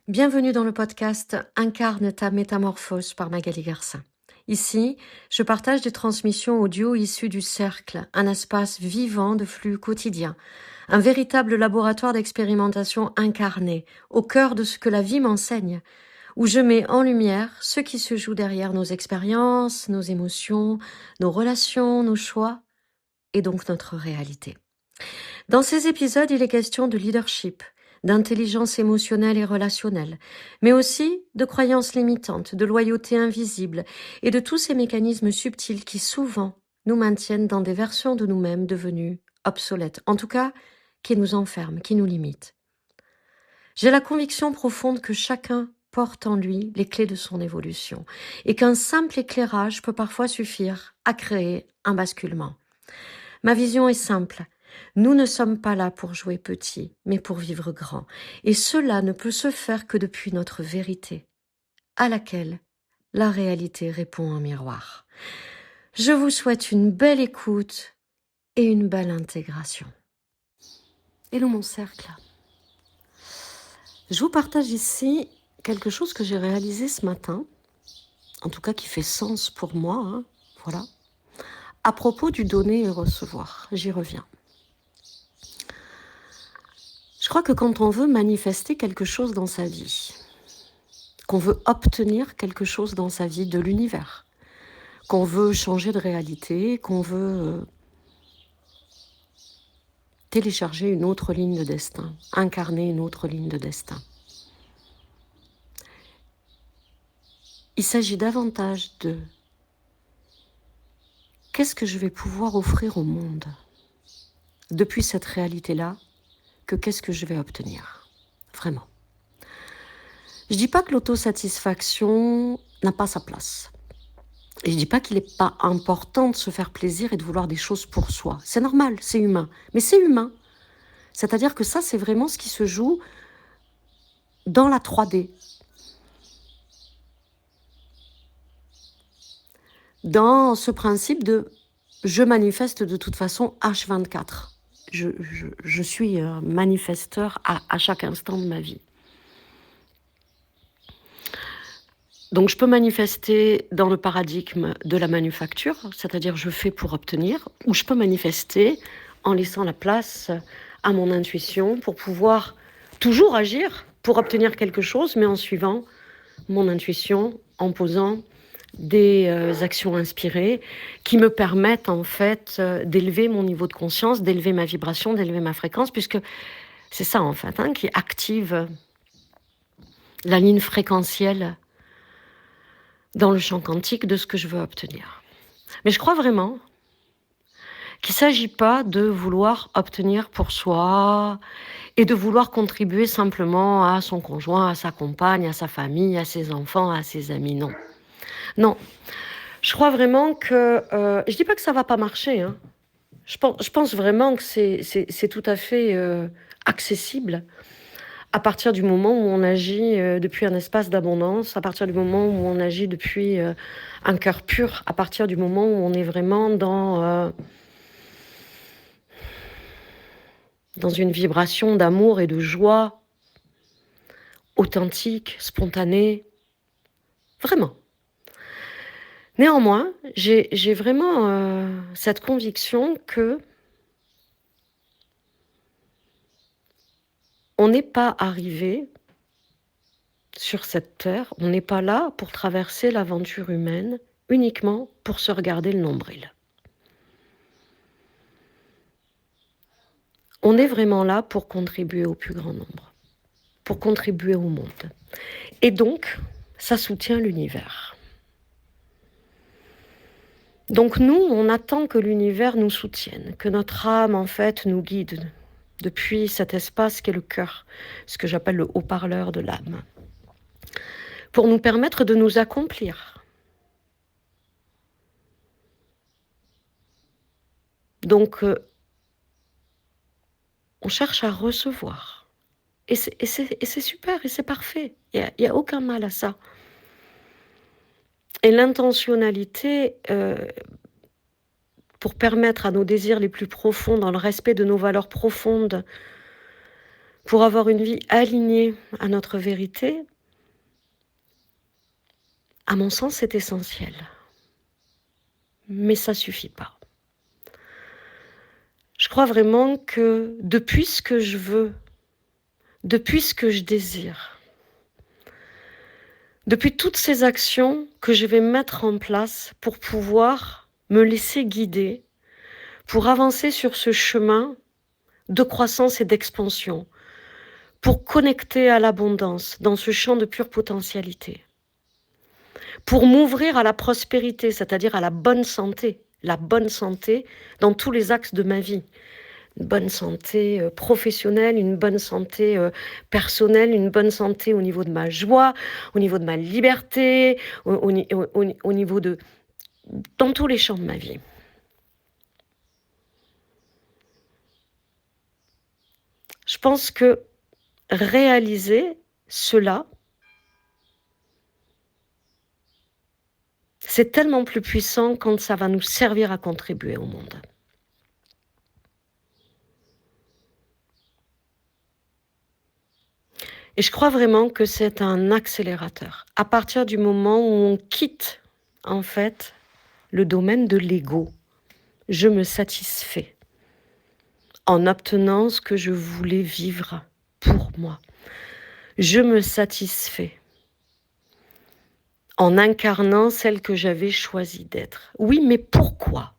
Bienvenue dans le podcast Incarne ta métamorphose par Magali Garcin. Ici, je partage des transmissions audio issues du Cercle, un espace vivant de flux quotidien, un véritable laboratoire d'expérimentation incarné, au cœur de ce que la vie m'enseigne, où je mets en lumière ce qui se joue derrière nos expériences, nos émotions, nos relations, nos choix, et donc notre réalité. Dans ces épisodes, il est question de leadership, d'intelligence émotionnelle et relationnelle, mais aussi de croyances limitantes, de loyauté invisible et de tous ces mécanismes subtils qui souvent nous maintiennent dans des versions de nous-mêmes devenues obsolètes, en tout cas qui nous enferment, qui nous limitent. J'ai la conviction profonde que chacun porte en lui les clés de son évolution et qu'un simple éclairage peut parfois suffire à créer un basculement. Ma vision est simple. Nous ne sommes pas là pour jouer petit, mais pour vivre grand. Et cela ne peut se faire que depuis notre vérité, à laquelle la réalité répond en miroir. Je vous souhaite une belle écoute et une belle intégration. Hello mon cercle. Je vous partage ici quelque chose que j'ai réalisé ce matin, en tout cas qui fait sens pour moi, voilà, à propos du donner et recevoir. J'y reviens. Je crois que quand on veut manifester quelque chose dans sa vie, qu'on veut obtenir quelque chose dans sa vie de l'univers, qu'on veut changer de réalité, qu'on veut télécharger une autre ligne de destin, incarner une autre ligne de destin. Il s'agit davantage de qu'est-ce que je vais pouvoir offrir au monde depuis cette réalité-là que qu'est-ce que je vais obtenir, vraiment. Je ne dis pas que l'autosatisfaction n'a pas sa place. Et je ne dis pas qu'il n'est pas important de se faire plaisir et de vouloir des choses pour soi. C'est normal, c'est humain. Mais c'est humain. C'est-à-dire que ça, c'est vraiment ce qui se joue dans la 3D. Dans ce principe de je manifeste de toute façon H24. Je suis manifesteur à chaque instant de ma vie. Donc je peux manifester dans le paradigme de la manufacture, c'est-à-dire je fais pour obtenir, ou je peux manifester en laissant la place à mon intuition pour pouvoir toujours agir pour obtenir quelque chose, mais en suivant mon intuition, en posant des actions inspirées qui me permettent en fait d'élever mon niveau de conscience, d'élever ma vibration, d'élever ma fréquence, puisque c'est ça en fait qui active la ligne fréquentielle dans le champ quantique de ce que je veux obtenir. Mais je crois vraiment qu'il ne s'agit pas de vouloir obtenir pour soi et de vouloir contribuer simplement à son conjoint, à sa compagne, à sa famille, à ses enfants, à ses amis. Non. Non. Je crois vraiment que... je ne dis pas que ça ne va pas marcher. Je pense vraiment que c'est tout à fait accessible à partir du moment où on agit depuis un espace d'abondance, à partir du moment où on agit depuis un cœur pur, à partir du moment où on est vraiment dans une vibration d'amour et de joie authentique, spontanée, vraiment. Néanmoins, j'ai vraiment cette conviction que on n'est pas arrivé sur cette terre, on n'est pas là pour traverser l'aventure humaine uniquement pour se regarder le nombril. On est vraiment là pour contribuer au plus grand nombre, pour contribuer au monde. Et donc, ça soutient l'univers. Donc nous, on attend que l'univers nous soutienne, que notre âme, en fait, nous guide depuis cet espace qu'est le cœur, ce que j'appelle le haut-parleur de l'âme, pour nous permettre de nous accomplir. Donc, on cherche à recevoir. Et c'est super, et c'est parfait. Il n'y a aucun mal à ça. Et l'intentionnalité, pour permettre à nos désirs les plus profonds, dans le respect de nos valeurs profondes, pour avoir une vie alignée à notre vérité, à mon sens, c'est essentiel. Mais ça suffit pas. Je crois vraiment que depuis ce que je veux, depuis ce que je désire, depuis toutes ces actions que je vais mettre en place pour pouvoir me laisser guider, pour avancer sur ce chemin de croissance et d'expansion, pour connecter à l'abondance dans ce champ de pure potentialité, pour m'ouvrir à la prospérité, c'est-à-dire à la bonne santé dans tous les axes de ma vie. Une bonne santé professionnelle, une bonne santé personnelle, une bonne santé au niveau de ma joie, au niveau de ma liberté, au niveau de... dans tous les champs de ma vie. Je pense que réaliser cela, c'est tellement plus puissant quand ça va nous servir à contribuer au monde. Et je crois vraiment que c'est un accélérateur. À partir du moment où on quitte, en fait, le domaine de l'ego, je me satisfais en obtenant ce que je voulais vivre pour moi. Je me satisfais en incarnant celle que j'avais choisi d'être. Oui, mais pourquoi ?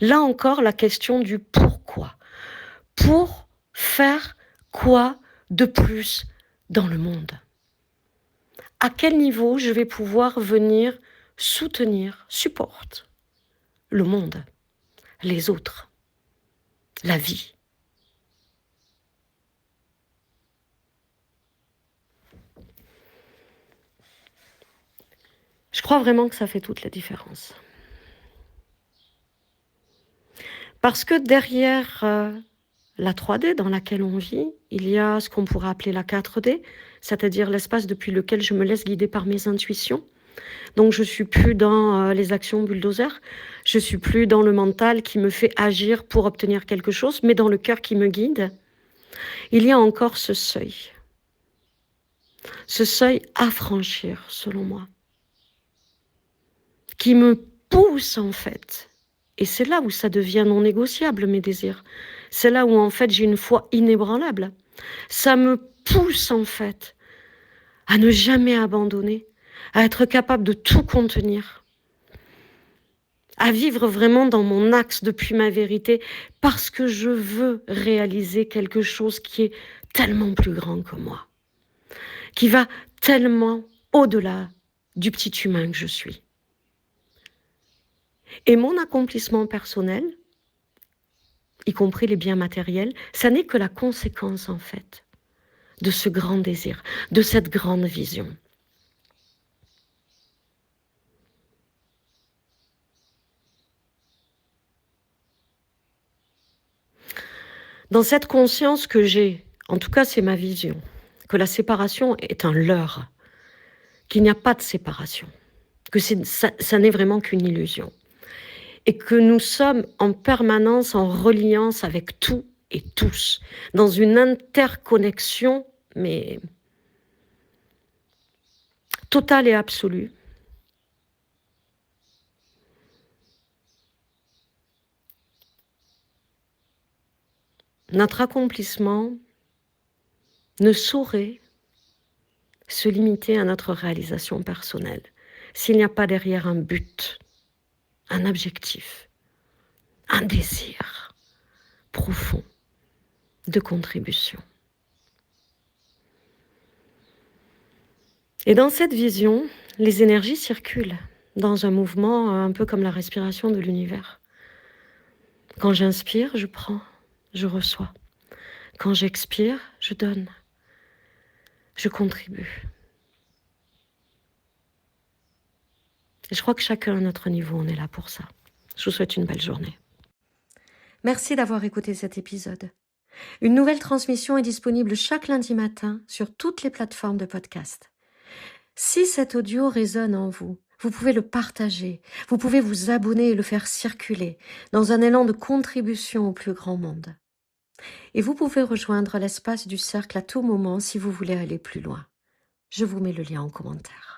Là encore, la question du pourquoi. Pour faire quoi de plus dans le monde ? À quel niveau je vais pouvoir venir soutenir, supporter le monde, les autres, la vie ? Je crois vraiment que ça fait toute la différence. Parce que derrière la 3D dans laquelle on vit, il y a ce qu'on pourrait appeler la 4D, c'est-à-dire l'espace depuis lequel je me laisse guider par mes intuitions. Donc je ne suis plus dans les actions bulldozer, je ne suis plus dans le mental qui me fait agir pour obtenir quelque chose, mais dans le cœur qui me guide. Il y a encore ce seuil à franchir selon moi, qui me pousse en fait. Et c'est là où ça devient non négociable, mes désirs. C'est là où en fait j'ai une foi inébranlable. Ça me pousse en fait à ne jamais abandonner, à être capable de tout contenir, à vivre vraiment dans mon axe depuis ma vérité, parce que je veux réaliser quelque chose qui est tellement plus grand que moi, qui va tellement au-delà du petit humain que je suis. Et mon accomplissement personnel, y compris les biens matériels, ça n'est que la conséquence en fait de ce grand désir, de cette grande vision. Dans cette conscience que j'ai, en tout cas c'est ma vision, que la séparation est un leurre, qu'il n'y a pas de séparation, que ça n'est vraiment qu'une illusion, et que nous sommes en permanence en reliance avec tout et tous, dans une interconnexion, mais totale et absolue. Notre accomplissement ne saurait se limiter à notre réalisation personnelle s'il n'y a pas derrière un but, un objectif, un désir profond de contribution. Et dans cette vision, les énergies circulent dans un mouvement un peu comme la respiration de l'univers. Quand j'inspire, je prends, je reçois. Quand j'expire, je donne, je contribue. Et je crois que chacun à notre niveau, on est là pour ça. Je vous souhaite une belle journée. Merci d'avoir écouté cet épisode. Une nouvelle transmission est disponible chaque lundi matin sur toutes les plateformes de podcast. Si cet audio résonne en vous, vous pouvez le partager, vous pouvez vous abonner et le faire circuler dans un élan de contribution au plus grand monde. Et vous pouvez rejoindre l'espace du cercle à tout moment si vous voulez aller plus loin. Je vous mets le lien en commentaire.